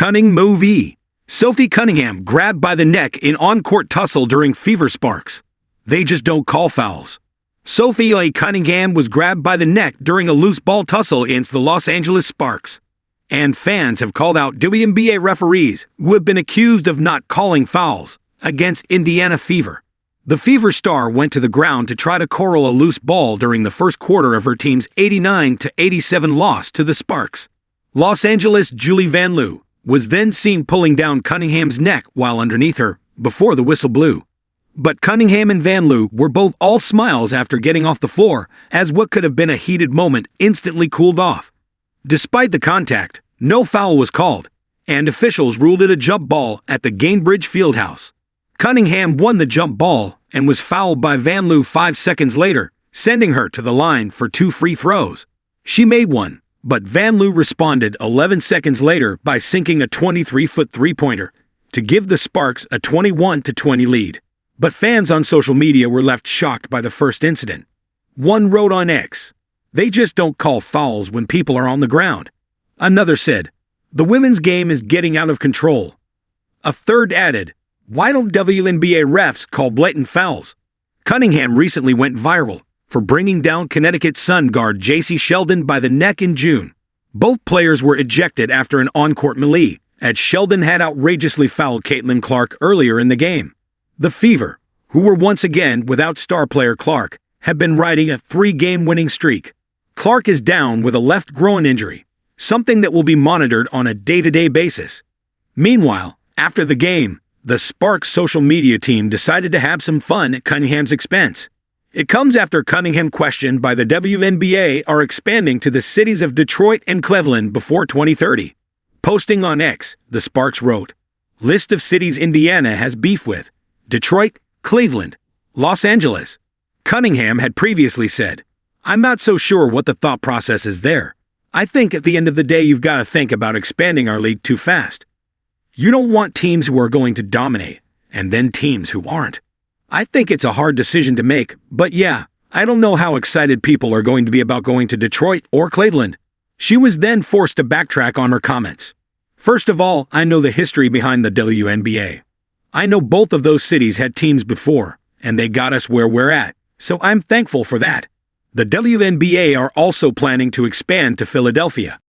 Cunning Move Sophie Cunningham grabbed by the neck in on-court tussle during Fever Sparks. They just don't call fouls. Sophie Cunningham was grabbed by the neck during a loose ball tussle against the Los Angeles Sparks. And fans have called out WNBA referees who have been accused of not calling fouls against Indiana Fever. The Fever star went to the ground to try to corral a loose ball during the first quarter of her team's 89-87 loss to the Sparks. Los Angeles' Julie Van Loo was then seen pulling down Cunningham's neck while underneath her before the whistle blew. But Cunningham and Van Loo were both all smiles after getting off the floor, as what could have been a heated moment instantly cooled off. Despite the contact, no foul was called, and officials ruled it a jump ball at the Gainbridge Fieldhouse. Cunningham won the jump ball and was fouled by Van Loo 5 seconds later, sending her to the line for 2 free throws. She made one, but Van Loo responded 11 seconds later by sinking a 23-foot three-pointer to give the Sparks a 21-20 lead. But fans on social media were left shocked by the first incident. One wrote on X, "They just don't call fouls when people are on the ground." Another said, "The women's game is getting out of control." A third added, "Why don't WNBA refs call blatant fouls?" Cunningham recently went viral for bringing down Connecticut Sun guard J.C. Sheldon by the neck in June. Both players were ejected after an on-court melee, as Sheldon had outrageously fouled Caitlin Clark earlier in the game. The Fever, who were once again without star player Clark, have been riding a 3-game winning streak. Clark is down with a left groin injury, something that will be monitored on a day-to-day basis. Meanwhile, after the game, the Sparks social media team decided to have some fun at Cunningham's expense. It comes after Cunningham questioned by the WNBA are expanding to the cities of Detroit and Cleveland before 2030. Posting on X, the Sparks wrote, "List of cities Indiana has beef with: Detroit, Cleveland, Los Angeles." Cunningham had previously said, "I'm not so sure what the thought process is there. I think at the end of the day you've got to think about expanding our league too fast. You don't want teams who are going to dominate, and then teams who aren't. I think it's a hard decision to make, but yeah, I don't know how excited people are going to be about going to Detroit or Cleveland." She was then forced to backtrack on her comments. "First of all, I know the history behind the WNBA. I know both of those cities had teams before, and they got us where we're at, so I'm thankful for that. The WNBA are also planning to expand to Philadelphia.